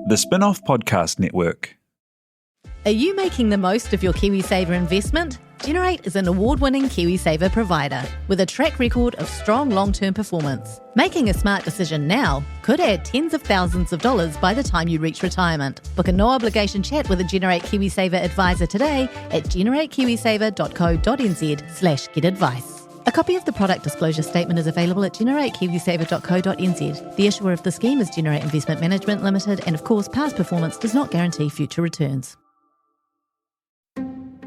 The Spin-off Podcast Network. Are you making the most of your KiwiSaver investment? Generate is an award-winning KiwiSaver provider with a track record of strong long-term performance. Making a smart decision now could add tens of thousands of dollars by the time you reach retirement. Book a no-obligation chat with a Generate KiwiSaver advisor today at generatekiwisaver.co.nz/get-advice. A copy of the product disclosure statement is available at generatekiwisaver.co.nz. The issuer of the scheme is Generate Investment Management Limited, and of course, past performance does not guarantee future returns.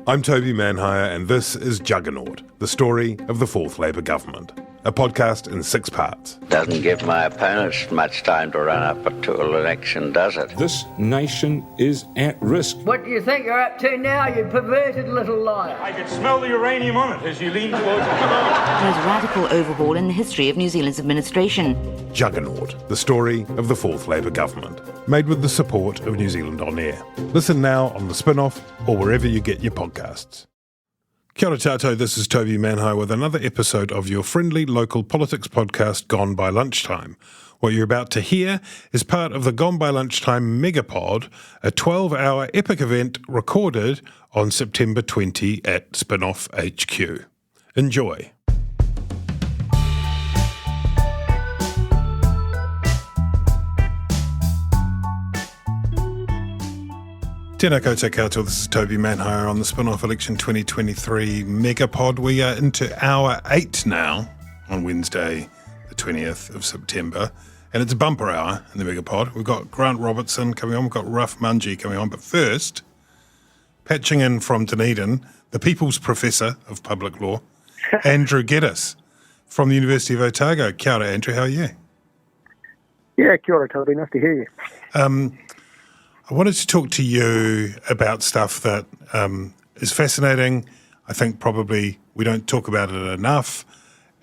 I'm Toby Manhire, and this is Juggernaut, the story of the Fourth Labour government. A podcast in 6 parts. Doesn't give my opponents much time to run up to an election, does it? This nation is at risk. What do you think you're up to now, you perverted little liar? I could smell the uranium on it as you lean towards it. There's a radical overhaul in the history of New Zealand's administration. Juggernaut, the story of the Fourth Labour government. Made with the support of New Zealand On Air. Listen now on The Spin-off or wherever you get your podcasts. Kia ora tātou, this is Toby Manhire with another episode of your friendly local politics podcast, Gone by Lunchtime. What you're about to hear is part of the Gone by Lunchtime Megapod, a 12-hour epic event recorded on September 20 at Spin-off HQ. Enjoy. Tēnā koutou katoa, this is Toby Manhire on the Spin-off Election 2023 Megapod. We are into hour 8 now on Wednesday, the 20th of September, and it's a bumper hour in the Megapod. We've got Grant Robertson coming on, we've got Ruff Mungie coming on, but first, patching in from Dunedin, the People's Professor of Public Law, Andrew Geddis from the University of Otago. Kia ora, Andrew, how are you? Yeah, kia ora, Toby, nice to hear you. I wanted to talk to you about stuff that is fascinating. I think probably we don't talk about it enough.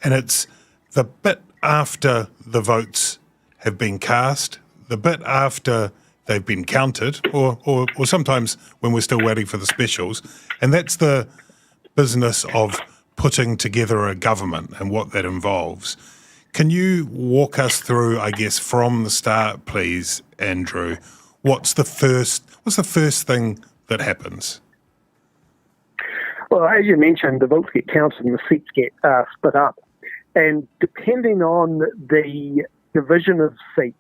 And it's the bit after the votes have been cast, the bit after they've been counted, or sometimes when we're still waiting for the specials. And that's the business of putting together a government and what that involves. Can you walk us through, I guess, from the start, please, Andrew? What's the first thing that happens? Well, as you mentioned, the votes get counted and the seats get split up. And depending on the division of seats,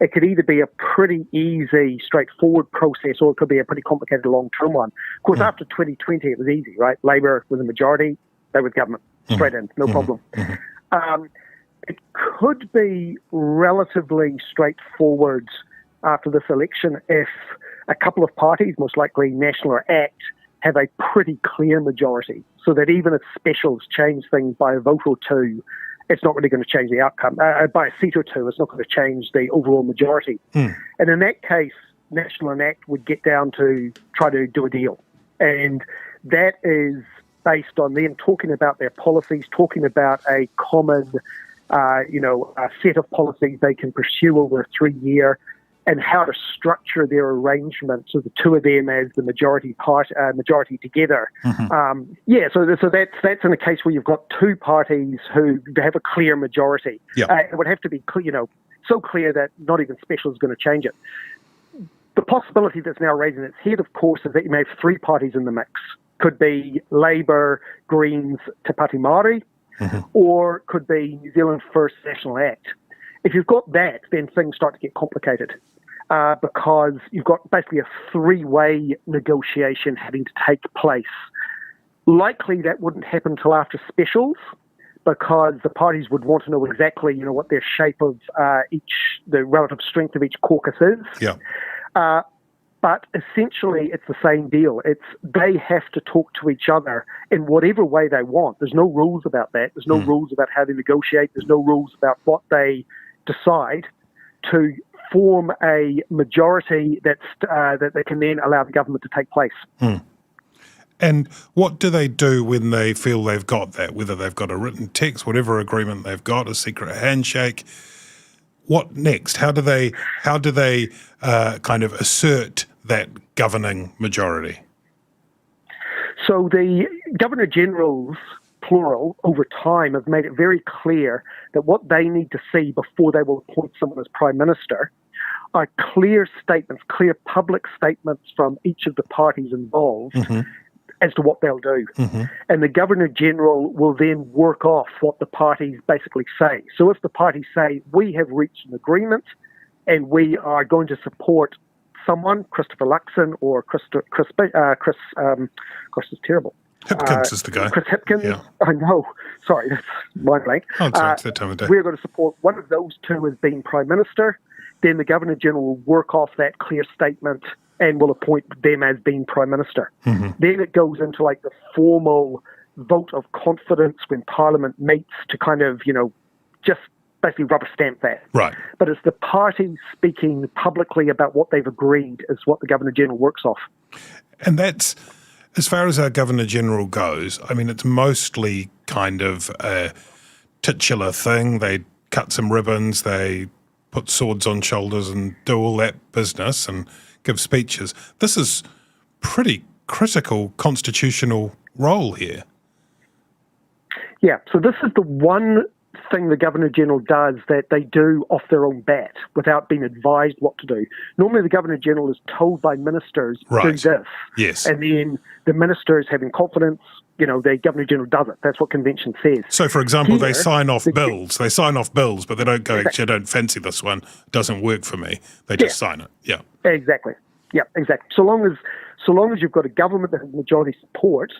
it could either be a pretty easy, straightforward process, or it could be a pretty complicated long-term one. Of course, after 2020, it was easy, right? Labour was a majority, they were government, straight in, no problem. It could be relatively straightforward after this election if a couple of parties, most likely National or ACT, have a pretty clear majority, so that even if specials change things by a vote or two, it's not really going to change the outcome. By a seat or two, it's not going to change the overall majority. And in that case, National and ACT would get down to try to do a deal. And that is based on them talking about their policies, talking about a common a set of policies they can pursue over a 3-year, and how to structure their arrangement so the two of them as the majority together. So that's in a case where you've got two parties who have a clear majority. It would have to be so clear that not even special is going to change it. The possibility that's now raising its head, of course, is that you may have 3 parties in the mix. Could be Labour, Greens, Te Pāti Māori, or could be New Zealand First National Act. If you've got that, then things start to get complicated because you've got basically a 3-way negotiation having to take place. Likely that wouldn't happen until after specials, because the parties would want to know exactly, what their shape of the relative strength of each caucus is. But essentially, it's the same deal. They have to talk to each other in whatever way they want. There's no rules about that. There's no rules about how they negotiate. There's no rules about what they decide to form a majority that they can then allow the government to take place. And what do they do when they feel they've got that, whether they've got a written text, whatever agreement they've got, a secret handshake? What next? How do they kind of assert that governing majority? So the Governor-Generals, plural, over time have made it very clear that what they need to see before they will appoint someone as Prime Minister are clear statements, clear public statements from each of the parties involved as to what they'll do. And the Governor-General will then work off what the parties basically say. So if the parties say, we have reached an agreement and we are going to support someone, Christopher Luxon or Chris is terrible. Hipkins is the guy. Chris Hipkins. Yeah. I know. Sorry, that's my blank. Oh, it's that time of day. We're going to support one of those two as being Prime Minister. Then the Governor-General will work off that clear statement and will appoint them as being Prime Minister. Then it goes into like the formal vote of confidence when Parliament meets to kind of, just basically rubber stamp that. Right. But it's the parties speaking publicly about what they've agreed is what the Governor-General works off. And that's, as far as our Governor-General goes, I mean, it's mostly kind of a titular thing. They cut some ribbons, they put swords on shoulders and do all that business and give speeches. This is pretty critical constitutional role here. Yeah, so this is the one thing the Governor-General does that they do off their own bat without being advised what to do. Normally the Governor-General is told by ministers, do this. Yes. And then the ministers having confidence, the Governor-General does it. That's what convention says. So, for example, they sign off bills. They sign off bills, but they don't go, actually, I don't fancy this one. It doesn't work for me. They just sign it. Yeah. Exactly. Yeah, exactly. So long as you've got a government that has majority support,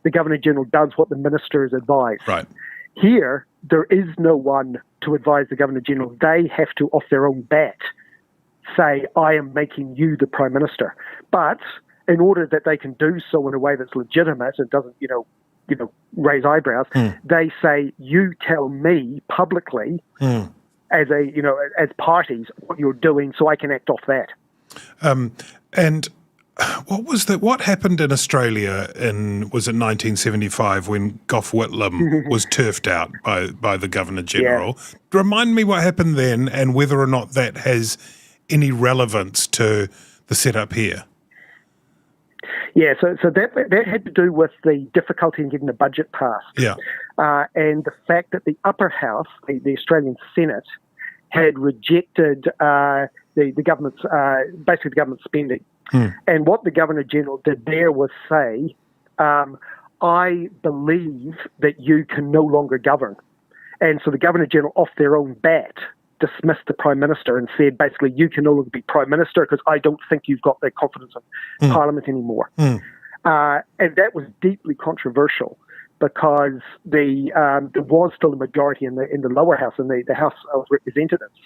the Governor-General does what the ministers advise. Right. Here, there is no one to advise the Governor-General. They have to, off their own bat, say, I am making you the Prime Minister. But in order that they can do so in a way that's legitimate and doesn't, raise eyebrows, they say, you tell me publicly as parties what you're doing so I can act off that. And what happened in Australia was it 1975 when Gough Whitlam was turfed out by the Governor-General? Yeah. Remind me what happened then and whether or not that has any relevance to the setup here. Yeah, so that had to do with the difficulty in getting the budget passed. Yeah. And the fact that the upper house, the Australian Senate, had rejected the government's basically the government's spending. And what the Governor-General did there was say, I believe that you can no longer govern. And so the Governor-General, off their own bat, dismissed the Prime Minister and said, basically, you can no longer be Prime Minister because I don't think you've got the confidence of Parliament anymore. And that was deeply controversial because there was still a majority in the lower house, in the House of Representatives.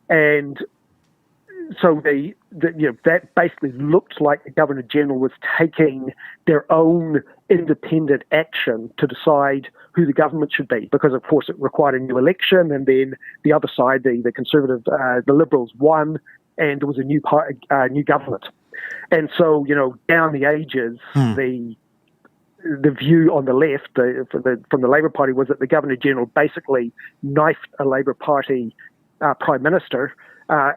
And so that basically looked like the Governor-General was taking their own independent action to decide who the government should be, because of course it required a new election, and then the other side, the Conservative, the Liberals won, and there was a new government. And so, down the ages, the view on the left from the Labor Party was that the Governor-General basically knifed a Labor Party Prime Minister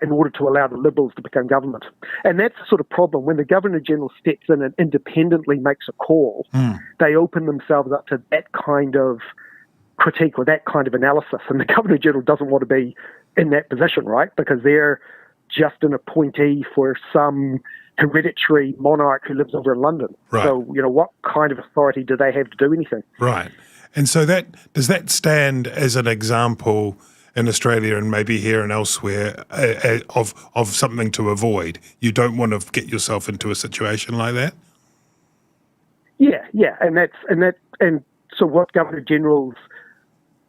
in order to allow the Liberals to become government. And that's the sort of problem. When the Governor-General steps in and independently makes a call, they open themselves up to that kind of critique or that kind of analysis. And the Governor-General doesn't want to be in that position, right? Because they're just an appointee for some hereditary monarch who lives over in London. Right. So, what kind of authority do they have to do anything? Right. And so does that stand as an example in Australia and maybe here and elsewhere of something to avoid? You don't want to get yourself into a situation like that? Yeah, and so what Governor-Generals,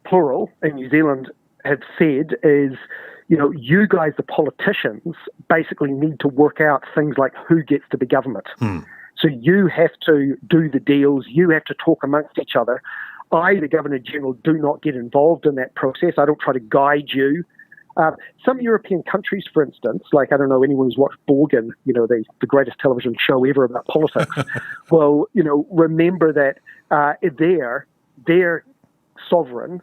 plural, in New Zealand have said is, you guys, the politicians, basically need to work out things like who gets to be government. So you have to do the deals, you have to talk amongst each other. I, the Governor-General, do not get involved in that process. I don't try to guide you. Some European countries, for instance, like, I don't know, anyone who's watched Borgen, the greatest television show ever about politics, well, remember that their sovereign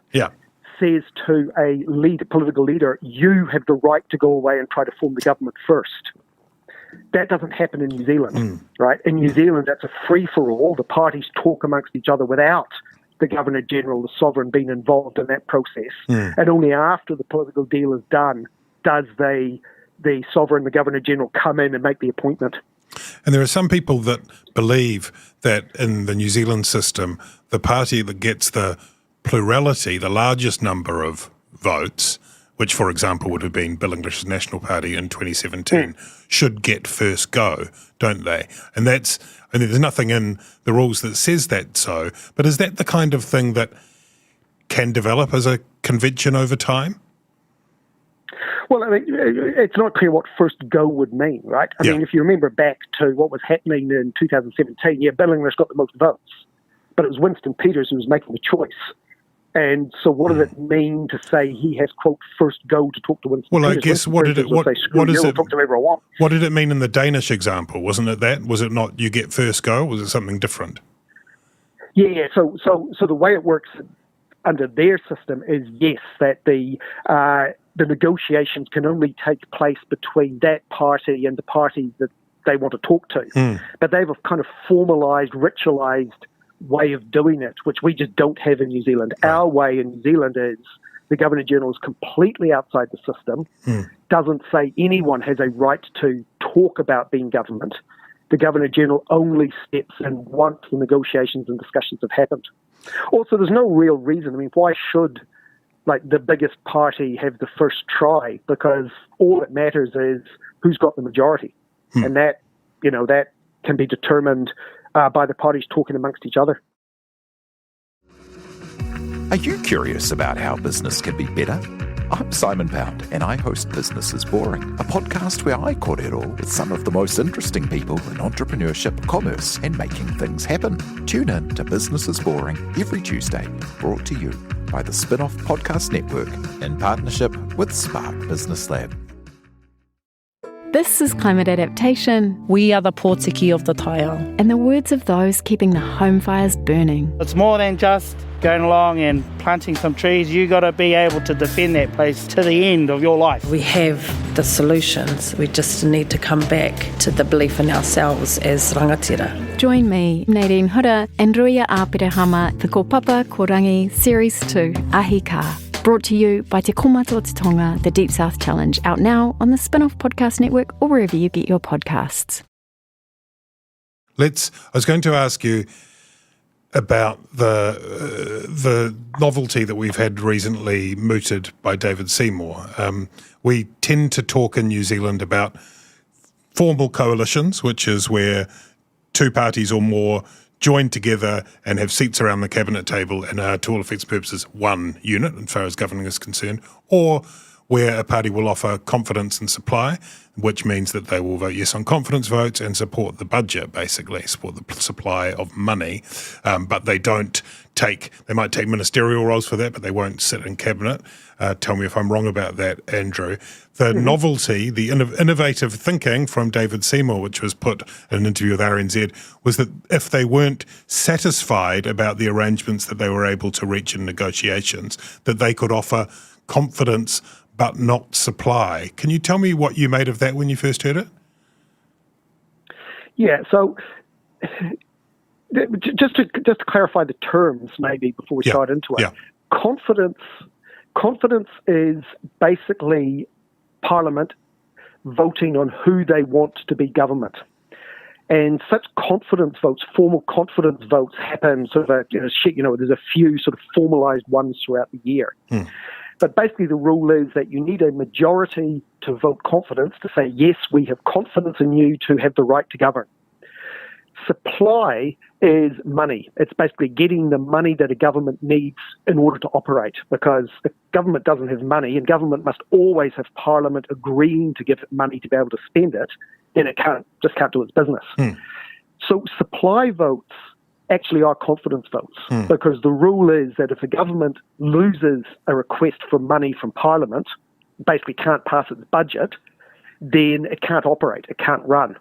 says to a political leader, you have the right to go away and try to form the government first. That doesn't happen in New Zealand, right? In New Zealand, that's a free-for-all. The parties talk amongst each other without the Governor-General, the sovereign, being involved in that process. And only after the political deal is done does they the Sovereign, the Governor-General, come in and make the appointment. And there are some people that believe that in the New Zealand system, the party that gets the plurality, the largest number of votes, which, for example, would have been Bill English's National Party in 2017, should get first go, don't they? And there's nothing in the rules that says that so, but is that the kind of thing that can develop as a convention over time? Well, I mean, it's not clear what first go would mean, right? I mean, if you remember back to what was happening in 2017, Bill English got the most votes, but it was Winston Peters who was making the choice. And so what does it mean to say he has, quote, first go to talk to Winston Peters? Well, I guess what did it mean in the Danish example? Wasn't it that? Was it not you get first go? Was it something different? Yeah. So the way it works under their system is, yes, that the negotiations can only take place between that party and the party that they want to talk to. But they have a kind of formalised, ritualised way of doing it, which we just don't have in New Zealand. Right. Our way in New Zealand is the Governor-General is completely outside the system, doesn't say anyone has a right to talk about being government. The Governor-General only steps in once the negotiations and discussions have happened. Also, there's no real reason. I mean, why should the biggest party have the first try? Because all that matters is who's got the majority. And that can be determined by the parties talking amongst each other. Are you curious about how business can be better? I'm Simon Pound, and I host Business is Boring, a podcast where I kōrero with some of the most interesting people in entrepreneurship, commerce, and making things happen. Tune in to Business is Boring every Tuesday, brought to you by the Spin-off Podcast Network in partnership with Spark Business Lab. This is climate adaptation. We are the pōtiki of the taiao. And the words of those keeping the home fires burning. It's more than just going along and planting some trees. You got to be able to defend that place to the end of your life. We have the solutions. We just need to come back to the belief in ourselves as rangatira. Join me, Nadine Hura, and Ruia Āpirehama, for Ko Papa Ko Rangi Series 2, Ahi Ka. Brought to you by Te Komato Te Tonga, the Deep South Challenge, out now on the Spin-off Podcast Network or wherever you get your podcasts. I was going to ask you about the novelty that we've had recently mooted by David Seymour. We tend to talk in New Zealand about formal coalitions, which is where two parties or more join together and have seats around the cabinet table and are, to all effects and purposes, one unit as far as governing is concerned, or where a party will offer confidence and supply, which means that they will vote yes on confidence votes and support the budget, basically, support the supply of money, but they might take ministerial roles for that, but they won't sit in cabinet. Tell me if I'm wrong about that, Andrew. The novelty, the innovative thinking from David Seymour, which was put in an interview with RNZ, was that if they weren't satisfied about the arrangements that they were able to reach in negotiations, that they could offer confidence but not supply. Can you tell me what you made of that when you first heard it? Yeah, so just to clarify the terms maybe before we start into it. Confidence is basically Parliament voting on who they want to be government. And such confidence votes, formal confidence votes happen there's a few sort of formalised ones throughout the year. But basically the rule is that you need a majority to vote confidence, to say, yes, we have confidence in you to have the right to govern. Supply is money. It's basically getting the money that a government needs in order to operate, because if government doesn't have money, and government must always have Parliament agreeing to give it money to be able to spend it, then it can't do its business. So supply votes actually are confidence votes, because the rule is that if the government loses a request for money from Parliament, basically can't pass its budget, then it can't operate, it can't run.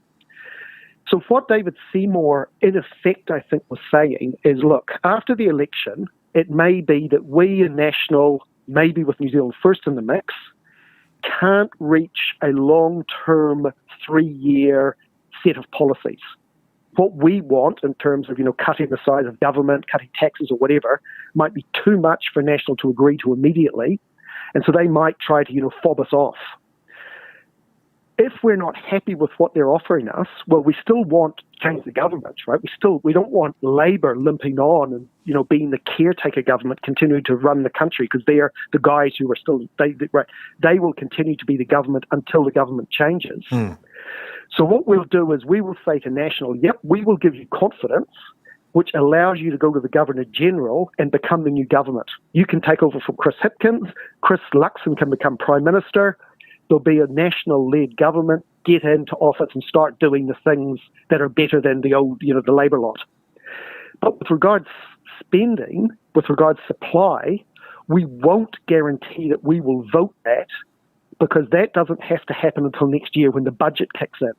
So what David Seymour, in effect, I think, was saying is, look, after the election, it may be that we in National, maybe with New Zealand First in the mix, can't reach a long-term 3-year set of policies. What we want in terms of, cutting the size of government, cutting taxes or whatever, might be too much for National to agree to immediately. And so they might try to, fob us off. if we're not happy with what they're offering us, well, we still want to change the government, right? We don't want Labour limping on and, being the caretaker government, continuing to run the country, because they are the guys who are still, they will continue to be the government until the government changes. So what we'll do is we will say to National, yep, we will give you confidence, which allows you to go to the Governor-General and become the new government. You can take over from Chris Hipkins. Chris Luxon can become Prime Minister. There'll be a national-led government, get into office and start doing the things that are better than the old, the Labour lot. But with regards spending, with regards supply, we won't guarantee that we will vote that, because that doesn't have to happen until next year when the budget kicks in.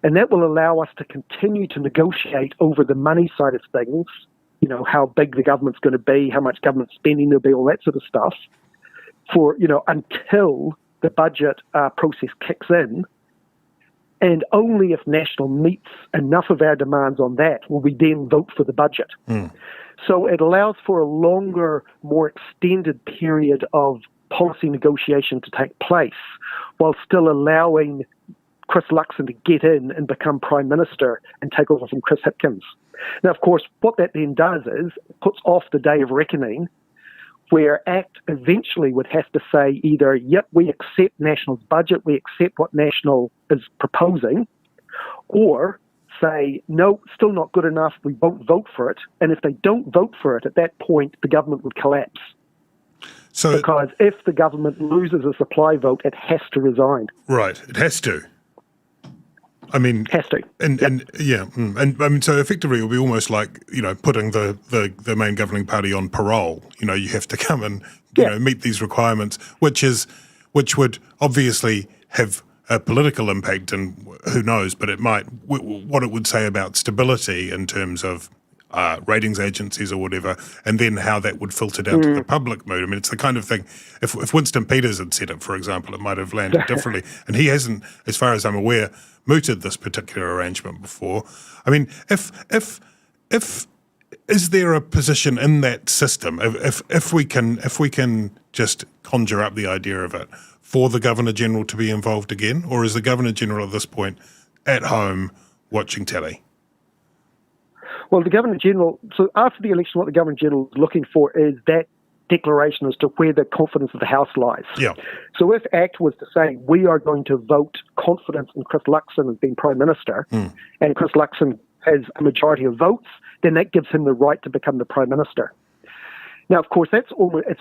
And that will allow us to continue to negotiate over the money side of things, how big the government's going to be, how much government spending there'll be, all that sort of stuff, for, until the budget process kicks in. And only if National meets enough of our demands on that will we then vote for the budget. So it allows for a longer, more extended period of policy negotiation to take place, while still allowing Chris Luxon to get in and become Prime Minister and take over from Chris Hipkins. Now, of course, what that then does is puts off the day of reckoning, where ACT eventually would have to say either, yep, we accept National's budget, we accept what National is proposing, or say, no, still not good enough, we won't vote for it. And if they don't vote for it, at that point, the government would collapse. Because if the government loses a supply vote, it has to resign. Right, it has to. I mean, has to. And so effectively, it will be almost like putting the main governing party on parole. You have to come and meet these requirements, which would obviously have a political impact, and who knows, but it might what it would say about stability in terms of ratings agencies or whatever, and then how that would filter down to the public mood. I mean, it's the kind of thing, if Winston Peters had said it, for example, it might have landed differently. And he hasn't, as far as I'm aware, mooted this particular arrangement before. I mean, if is there a position in that system, if we can just conjure up the idea of it, for the Governor-General to be involved again? Or is the Governor-General at this point at home watching telly? Well, the Governor-General, so after the election, what the Governor-General is looking for is that declaration as to where the confidence of the House lies. Yeah. So if ACT was to say, we are going to vote confidence in Chris Luxon as being Prime Minister, and Chris Luxon has a majority of votes, then that gives him the right to become the Prime Minister. Now, of course, it's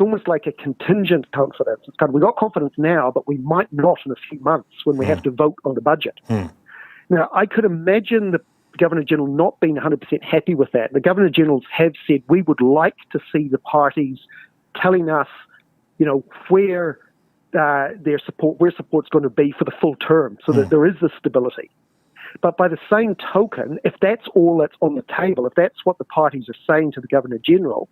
almost like a contingent confidence. It's kind of, we got confidence now, but we might not in a few months when we have to vote on the budget. Now, I could imagine the Governor-General not being 100% happy with that. The Governor-Generals have said, we would like to see the parties telling us, where their support's going to be for the full term, so that there is this stability. But by the same token, if that's all that's on the table, if that's what the parties are saying to the Governor-General,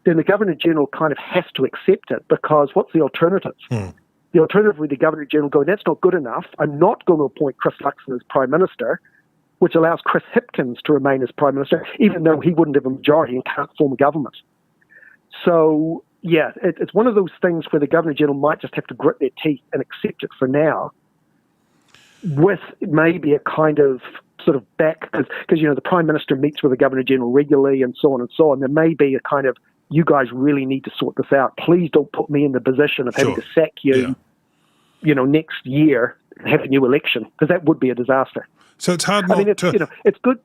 then the Governor-General kind of has to accept it, because what's the alternative? The alternative with the Governor-General going, that's not good enough, I'm not going to appoint Chris Luxon as Prime Minister, which allows Chris Hipkins to remain as Prime Minister, even though he wouldn't have a majority and can't form a government. So, yeah, it's one of those things where the Governor-General might just have to grit their teeth and accept it for now, with maybe a kind of sort of back, because the Prime Minister meets with the Governor-General regularly and so on and so on. There may be a kind of, you guys really need to sort this out. Please don't put me in the position of having to sack you, next year and have a new election, because that would be a disaster. So it's hard not it's good.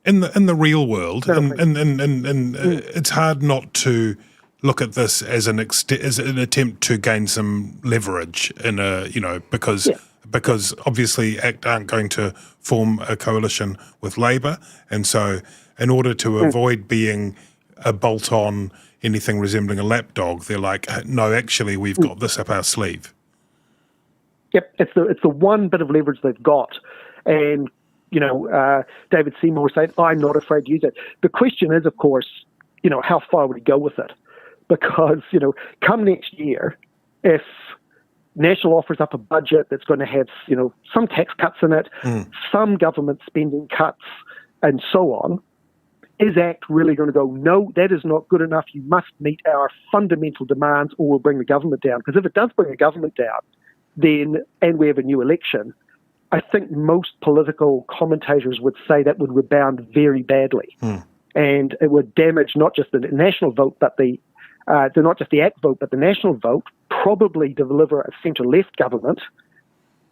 In the real world, it's hard not to look at this as an attempt to gain some leverage in because obviously ACT aren't going to form a coalition with Labour, and so in order to avoid being a bolt-on, anything resembling a lapdog, they're like, no, actually, we've got this up our sleeve. Yep, it's the one bit of leverage they've got. And, David Seymour said, I'm not afraid to use it. The question is, of course, how far would he go with it? Because, come next year, if National offers up a budget that's going to have, some tax cuts in it, some government spending cuts, and so on, is ACT really going to go, no, that is not good enough, you must meet our fundamental demands or we'll bring the government down? Because if it does bring the government down, and we have a new election, I think most political commentators would say that would rebound very badly. And it would damage not just the national vote, but not just the ACT vote, but the national vote, probably deliver a centre-left government.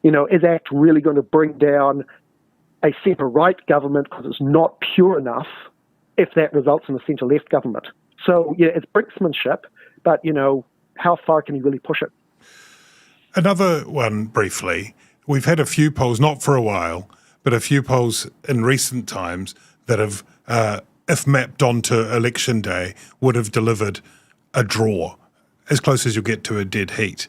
Is ACT really going to bring down a centre-right government because it's not pure enough if that results in a centre-left government? So, it's brinksmanship, but, how far can you really push it? Another one, briefly. We've had a few polls, not for a while, but a few polls in recent times that have, if mapped onto election day, would have delivered a draw, as close as you'll get to a dead heat.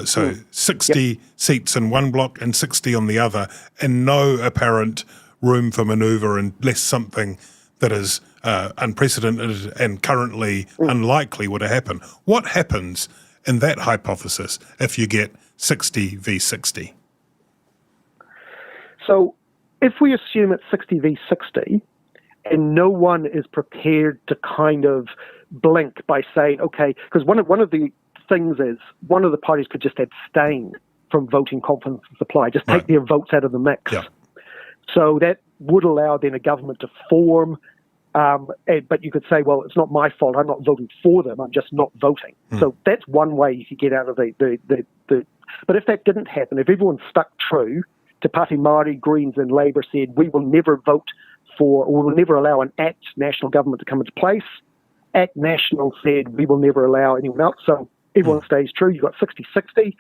So 60 seats in one block and 60 on the other, and no apparent room for manoeuvre unless something that is unprecedented and currently unlikely were to happen. What happens in that hypothesis if you get 60 v 60? So if we assume it's 60 v 60 and no one is prepared to kind of blink by saying, okay, because one of the things is one of the parties could just abstain from voting confidence in supply, just take their votes out of the mix. Yeah. So that would allow then a government to form, but you could say, well, it's not my fault, I'm not voting for them, I'm just not voting. So that's one way you could get out of the but if that didn't happen, if everyone stuck true to Party Māori, Greens and Labour said, we will never vote for, or we will never allow an ACT national government to come into place, ACT National said, we will never allow anyone else. So everyone stays true. You've got 60-60.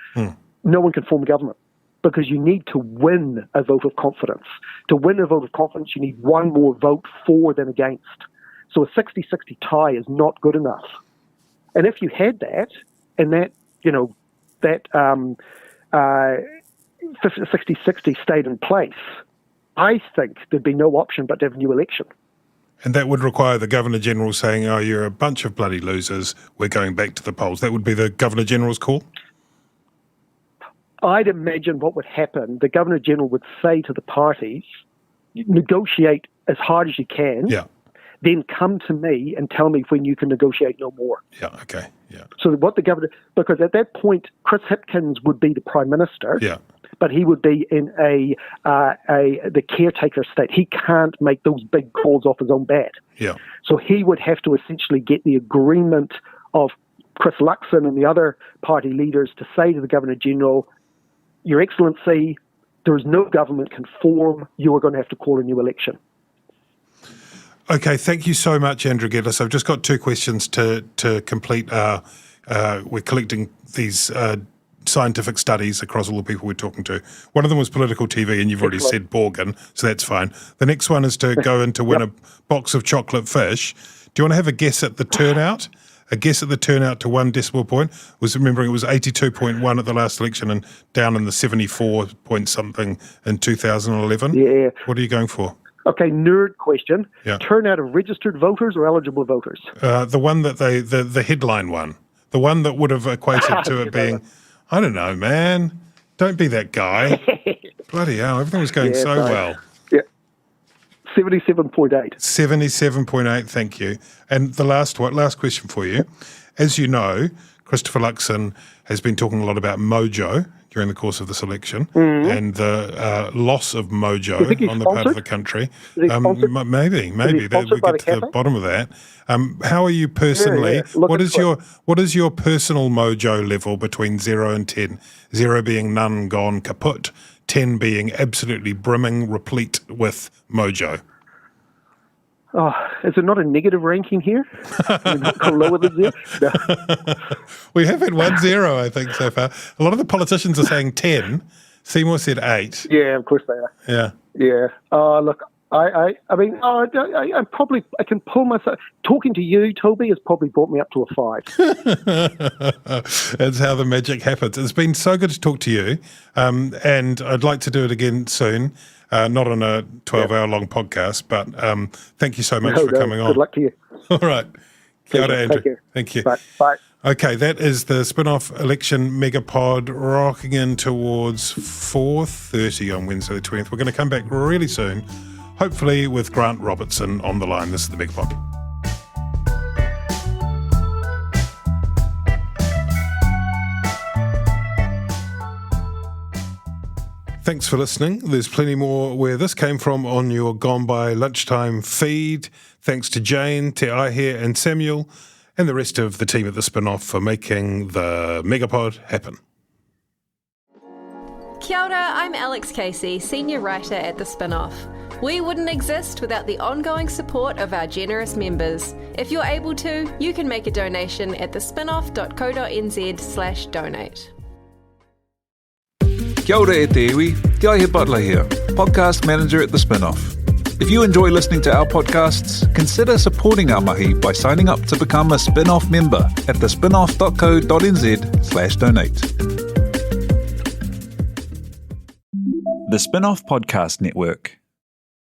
No one can form a government because you need to win a vote of confidence. To win a vote of confidence, you need one more vote for than against. So a 60-60 tie is not good enough. And if you had that, and that, 60-60 stayed in place, I think there'd be no option but to have a new election. And that would require the Governor-General saying, oh, you're a bunch of bloody losers, we're going back to the polls. That would be the Governor-General's call? I'd imagine what would happen, the Governor-General would say to the parties, negotiate as hard as you can, then come to me and tell me when you can negotiate no more. Yeah, okay, yeah. So what the Governor, because at that point, Chris Hipkins would be the Prime Minister, but he would be in the caretaker state. He can't make those big calls off his own bat. Yeah. So he would have to essentially get the agreement of Chris Luxon and the other party leaders to say to the Governor-General, Your Excellency, there is no government can form. You are going to have to call a new election. Okay, thank you so much, Andrew Geddis. I've just got two questions to complete. We're collecting these scientific studies across all the people we're talking to. One of them was political TV, and you've already said Borgen, so that's fine. The next one is to go in to win a box of chocolate fish. Do you want to have a guess at the turnout? A guess at the turnout to 1 decimal point? Remembering it was 82.1 at the last election and down in the 74 point something in 2011. Yeah. What are you going for? Okay, nerd question. Yeah. Turnout of registered voters or eligible voters? The one that the headline one. The one that would have equated to it being, I don't know, man. Don't be that guy. Bloody hell, everything was going so well. Yeah. 77.8. 77.8, thank you. And the last question for you. As you know, Christopher Luxon has been talking a lot about mojo during the course of this election and the loss of mojo on the part of the country. Maybe. We get to the bottom of that. How are you personally? What is your personal mojo level between 0 and 10? 0 being none, gone, kaput. 10 being absolutely brimming, replete with mojo. Oh, is it not a negative ranking here? Lower than 0? No. We have had 1-0, I think, so far. A lot of the politicians are saying 10. Seymour said 8. Yeah, of course they are. Yeah. Yeah. Look, I can pull myself. Talking to you, Toby, has probably brought me up to a 5. That's how the magic happens. It's been so good to talk to you, and I'd like to do it again soon. Not on a 12-hour-long podcast, but thank you so much for coming on. Good luck to you. All right. Kia ora, Andrew. Thank you. Bye. Okay, that is the spin-off election Megapod rocking in towards 4:30 on Wednesday the 20th. We're going to come back really soon, hopefully with Grant Robertson on the line. This is the Megapod. Thanks for listening. There's plenty more where this came from on your Gone By Lunchtime feed. Thanks to Jane, Te Aihe and Samuel, and the rest of the team at The Spin-Off for making the Megapod happen. Kia ora, I'm Alex Casey, Senior Writer at The Spin-Off. We wouldn't exist without the ongoing support of our generous members. If you're able to, you can make a donation at thespinoff.co.nz/donate. Kia ora e te iwi, Te Aihe Butler here, Podcast Manager at The Spin-Off. If you enjoy listening to our podcasts, consider supporting our mahi by signing up to become a Spin-Off member at thespinoff.co.nz/donate. The Spin-Off Podcast Network.